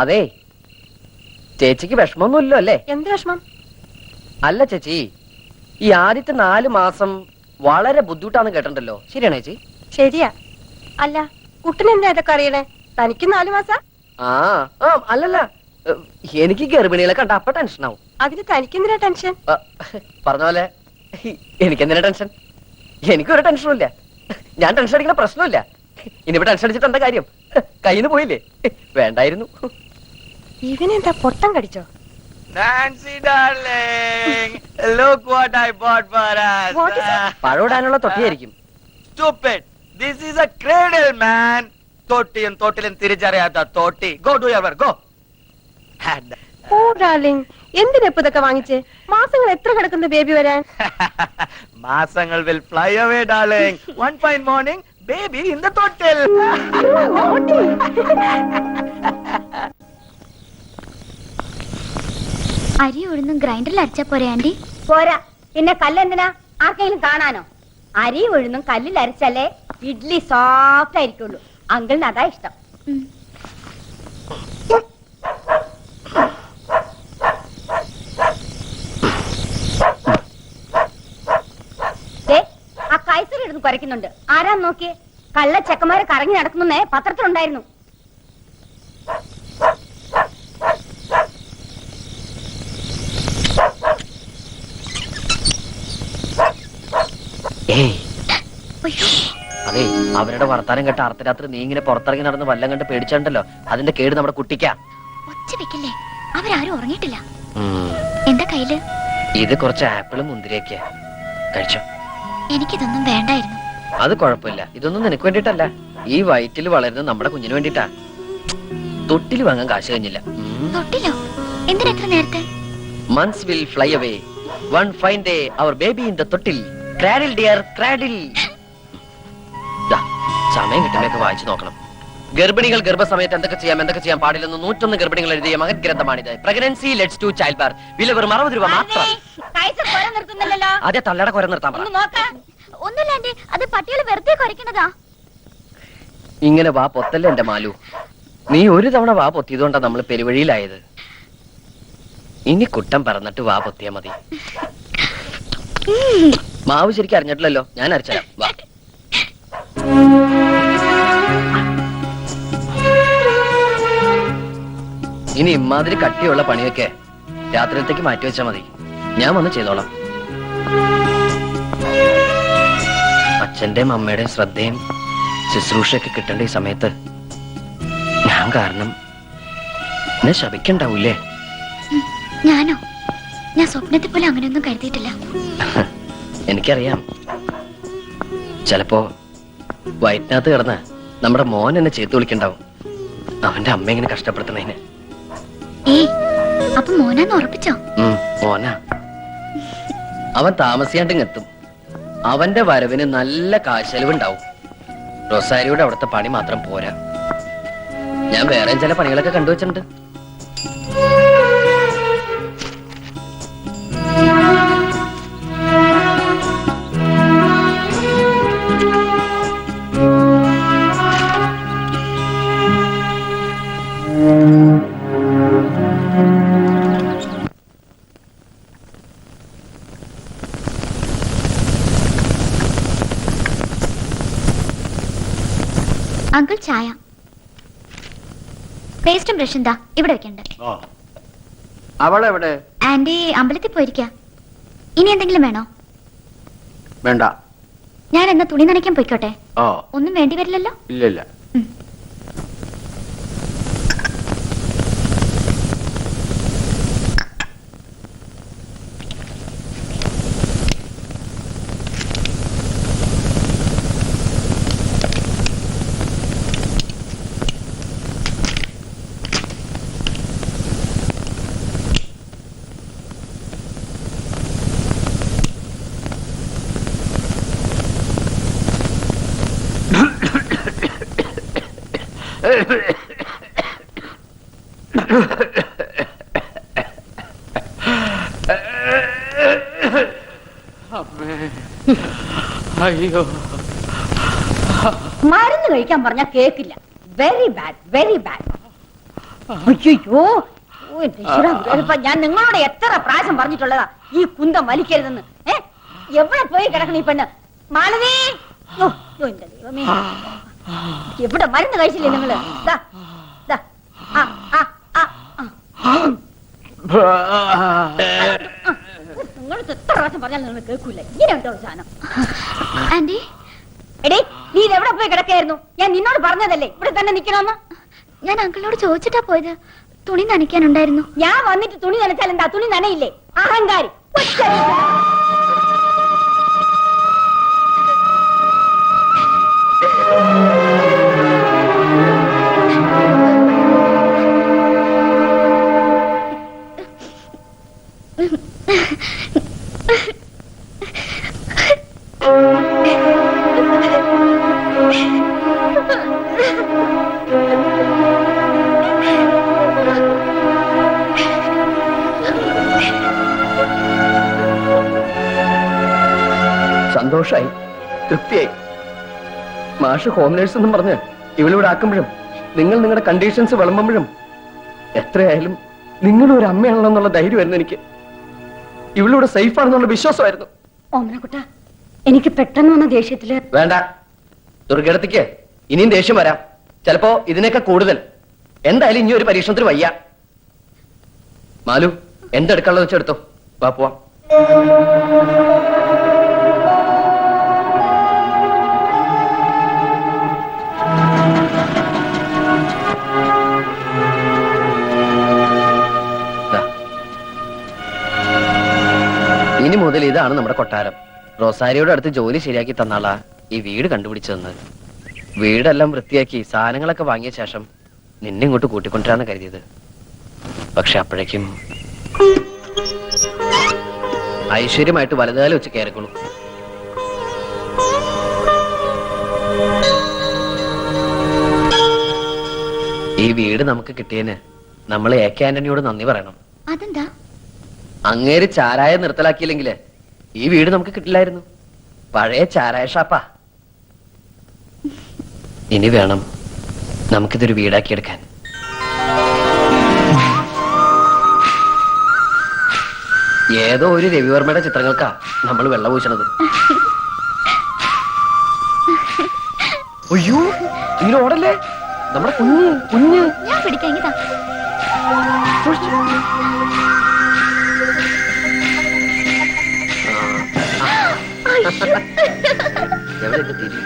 അതെ, ചേച്ചിക്ക് വിഷമമൊന്നുമില്ലോ അല്ലേ? എന്ത് വിഷമം? അല്ല ചേച്ചി, ഈ ആദ്യത്തെ 4 മാസം വളരെ ബുദ്ധിമുട്ടാന്ന് കേട്ടിട്ടുണ്ടല്ലോ, ശരിയാണോ ചേച്ചി? ശരിയാ. അല്ല, കുട്ടനെന്താ ഇതൊക്കെ അറിയണേ? തനിക്ക് 4 മാസം? അല്ലല്ല, എനിക്ക് ഗർഭിണികളെ കണ്ട അപ്പൊ ടെൻഷൻ ആവും. അതിന് തനിക്കെന്തിനാ ടെൻഷൻ? പറഞ്ഞ പോലെ എനിക്കെന്തിനാ ടെൻഷൻ? എനിക്കൊരു ടെൻഷനും ഇല്ല. ഞാൻ ടെൻഷൻ അടിക്കുന്ന പ്രശ്നമില്ല. ഇനിയിപ്പോ ടെൻഷൻ അടിച്ചിട്ട് എന്താ കാര്യം? കയ്യിന്ന് പോയില്ലേ? വേണ്ടായിരുന്നു. ഇവനെന്താ പൊട്ടം കടിച്ചോ? Nancy darling, look what I bought for us. What is it? പഴമിടാനുള്ള തൊട്ടിയായിരിക്കും. Stupid. This is a cradle, man. തൊട്ടിയും തൊട്ടിലും തിരിച്ചറിയാത്ത തൊട്ടി. Go do your work, go. ഓ ഡാർലിംഗ്, എന്തിനാ ഇപ്പൊ ഇതൊക്കെ വാങ്ങിച്ചേ? മാസങ്ങൾ എത്ര കിടക്കുന്നു ബേബി വരാൻ? മാസങ്ങൾ will fly away, darling. One fine morning, baby in the തൊട്ടിൽ. അരി ഉഴുന്നും ഗ്രൈൻഡറിൽ അരച്ചാ പോരെ ആന്റി? പോരാ, പിന്നെ കല്ലെന്തിനാ? ആർക്കെങ്കിലും കാണാനോ? അരി ഉഴുന്നും കല്ലിൽ അരച്ചാലേ ഇഡ്ലി സോഫ്റ്റ് ആയിരിക്കുള്ളൂ. അങ്കിളിന് അതാ ഇഷ്ടം. ആ കൈസറി ഇടുന്ന് കുരയ്ക്കുന്നുണ്ട്. ആരാന്ന് നോക്കിയേ? കള്ള ചെക്കന്മാരെ കറങ്ങി നടക്കുന്നേ പത്രത്തിലുണ്ടായിരുന്നു. അതെ, അവരുടെ വർത്താനം കേട്ട അർദ്ധരാത്രി നീ ഇങ്ങനെ പുറത്തിറങ്ങി നടന്ന് വല്ലം കണ്ട് പേടിച്ചിട്ടുണ്ടല്ലോ, അതിന്റെ കേട് നമ്മുടെ കുട്ടിക്കാ. ഒച്ച വെക്കല്ലേ, അവരാരും ഉറങ്ങിയിട്ടില്ല. എന്താ കയ്യില്? ഇത് കുറച്ച് ആപ്പിളും മുന്തിരിയൊക്കെ കഴിച്ചോ. എനിക്കിതൊന്നും വേണ്ടായിരുന്നു. അത് കുഴപ്പമില്ല, ഇതൊന്നും നിനക്ക് വേണ്ടിട്ടല്ല, ഈ വയറ്റിൽ വളരുന്ന നമ്മുടെ കുഞ്ഞിന് വേണ്ടിട്ടാ. തൊട്ടിൽ വാങ്ങാൻ കാശ് കഴിഞ്ഞില്ല. തൊട്ടിലോ? എന്തിനാ എത്ര നേരത്തെ? Months will fly away. One fine day, our baby in the തൊട്ടിൽ. Cradle dear, cradle. സമയം കിട്ടുമ്പോഴൊക്കെ വായിച്ചു നോക്കണം. ഗർഭിണികൾ ഗർഭസമയത്ത് എന്തൊക്കെ ചെയ്യാൻ പാടില്ലെന്ന് 101 ഗർഭിണികൾ എഴുതിയ മഹത് ഗ്രന്ഥമാണിത്. Pregnancy leads to child birth. വില വെറും 60 രൂപ മാത്രം. അതെ, തള്ളയുടെ കുര നിർത്താൻ പറ. ഒന്നുമില്ല ആന്റി, അത് പട്ടികൾ വെറുതെ കുരയ്ക്കുന്നതാ. ഇങ്ങനെ വാ പൊത്തല്ലേ എന്റെ മാലു. നീ ഒരു തവണ വാ പൊത്തിയതുകൊണ്ടാ നമ്മൾ പെരുവഴിയിലായത്. ഇനി കുട്ടം പറന്നിട്ട് വാ പൊത്തിയാ മതി. മാവ് ശരിക്കും അറിഞ്ഞിട്ടില്ലല്ലോ, ഞാൻ അരച്ചരാം. വാ. ഇനി ഇമാതിരി കട്ടിയുള്ള പണിയൊക്കെ രാത്രിയിലത്തേക്ക് മാറ്റി വെച്ചാ മതി. ഞാൻ വന്ന് ചെയ്തോളാം. അച്ഛന്റെയും അമ്മയുടെയും ശ്രദ്ധയും ശുശ്രൂഷയൊക്കെ കിട്ടേണ്ട ഈ സമയത്ത് ഞാൻ കാരണം എന്നെ ശപിക്കണ്ടാവൂലേ? ഞാനോ? ഞാൻ സ്വപ്നത്തെ പോലെ അങ്ങനെയൊന്നും കരുതിയിട്ടില്ല. എനിക്കറിയാം, ചിലപ്പോ വയറ്റിനകത്ത് കിടന്ന് നമ്മുടെ മോൻ എന്നെ ചേർത്ത് വിളിക്കണ്ടാവും, അവന്റെ അമ്മ ഇങ്ങനെ കഷ്ടപ്പെടുത്തുന്നതിന്. ഏയ്, അപ്പൊ മോനാന്ന് ഉറപ്പിച്ചോ? മോനാ. അവൻ താമസിയാണ്ടിങ്ങെത്തും. അവന്റെ വരവിന് നല്ല കാശെലവുണ്ടാവും. റൊസാരിയുടെ അവിടുത്തെ പണി മാത്രം പോരാ, ഞാൻ വേറെ ചില പണികളൊക്കെ കണ്ടുവച്ചിട്ടുണ്ട്. അങ്കിൾ ചായ. പേസ്റ്റും ബ്രഷും എന്താ ഇവിടെ വെക്കണ്ട. അവളെവിടെ? ആന്റി അമ്പലത്തിൽ പോയിരിക്ക. ഇനി എന്തെങ്കിലും വേണോ? വേണ്ട. ഞാൻ എന്നാ തുണി നനയ്ക്കാൻ പോയിക്കോട്ടെ? ഒന്നും വേണ്ടി വരില്ലല്ലോ? ഇല്ല. അയ്യോ, മരുന്ന് കഴിക്കാൻ പറഞ്ഞാൽ കേക്കില്ല. Very bad, very bad. അയ്യോ ഞാൻ നിങ്ങളോട് എത്ര പ്രാവശ്യം പറഞ്ഞിട്ടുള്ളതാ ഈ കുന്തം വലിക്കരുതെന്ന്. എവിടെ പോയി കിടക്കണം ഈ പെണ്ണ്? മാലതി, ഓ, ഓ, എന്റെ ദൈവമേ, എവിടെ മരുന്ന് കഴിച്ചില്ലേ നിങ്ങള്? ദാ, ദാ, ആ, ആ, ആ, ആ. നിങ്ങൾക്ക് എത്ര പ്രാവശ്യം പറഞ്ഞാലും നിങ്ങൾ കേൾക്കൂല. ഇങ്ങനെ ഉണ്ടോ സാധനം? ആന്റി, എടേ, നീ ഇത് എവിടെ പോയി കിടക്കായിരുന്നു? ഞാൻ നിന്നോട് പറഞ്ഞതല്ലേ ഇവിടെ തന്നെ നിക്കണമെന്ന്. ഞാൻ അങ്കിളിനോട് ചോദിച്ചിട്ടാ പോയത്. തുണി നനയ്ക്കാനുണ്ടായിരുന്നു. ഞാൻ വന്നിട്ട് തുണി നനച്ചാൽ എന്താ? തുണി നനയില്ലേ? അഹങ്കാരി. സന്തോഷായി, തൃപ്തിയായി. മാഷ് ഹോം നേഴ്സ് എന്നും പറഞ്ഞ് ഇവളിവിടെ ആക്കുമ്പോഴും നിങ്ങൾ നിങ്ങളുടെ കണ്ടീഷൻസ് വിളമ്പുമ്പോഴും എത്രയായാലും നിങ്ങളും ഒരു അമ്മയാണല്ലോ എന്നുള്ള ധൈര്യമായിരുന്നു എനിക്ക്. ഇവളിവിടെ സേഫ് ആണെന്നുള്ള വിശ്വാസമായിരുന്നു. ഓമനക്കുട്ട, എനിക്ക് പെട്ടെന്ന് വന്ന ദേഷ്യത്തില് വേണ്ട, ദുർഘടത്തിക്ക് ഇനിയും ദേഷ്യം വരാം, ചിലപ്പോ ഇതിനൊക്കെ കൂടുതൽ. എന്തായാലും ഇനി ഒരു പരീക്ഷണത്തിന് വയ്യ. മാലു, എന്തെടുക്കാനുള്ളത് വെച്ചെടുത്തോ, വാ പോവാം. ഇനി മുതൽ ഇതാണ് നമ്മുടെ കൊട്ടാരം. റോസാരിയുടെ അടുത്ത് ജോലി ശരിയാക്കി തന്നാളാ ഈ വീട് കണ്ടുപിടിച്ചതെന്ന്. വീടെല്ലാം വൃത്തിയാക്കി സാധനങ്ങളൊക്കെ വാങ്ങിയ ശേഷം നിന്നെ ഇങ്ങോട്ട് കൂട്ടിക്കൊണ്ടിരാന്ന് കരുതിയത്. പക്ഷെ അപ്പോഴേക്കും ഐശ്വര്യമായിട്ട് വലതുകാലം വെച്ച് കയറിക്കൊള്ളു. ഈ വീട് നമുക്ക് കിട്ടിയതിന് നമ്മൾ AK ആന്റണിയോട് നന്ദി പറയണം. അതെന്താ? അങ്ങേര് ചാരായ നിർത്തലാക്കിയില്ലെങ്കില് ഈ വീട് നമുക്ക് കിട്ടില്ലായിരുന്നു. പഴയ ചാരായ ഷാപ്പാ. ഇനി വേണം നമുക്കിതൊരു വീടാക്കിയെടുക്കാൻ. ഏതോ ഒരു രവിവർമ്മയുടെ ചിത്രങ്ങൾക്കാ നമ്മൾ വെള്ളം പൂശണത്. അയ്യോ, ഇങ്ങനെ ഓടല്ലേ, നമ്മുടെ കുഞ്ഞ് കുഞ്ഞ്. ഞാൻ പിടിക്കാം, ഇങ്ങതാ. എവിടെയൊക്കെ തിരി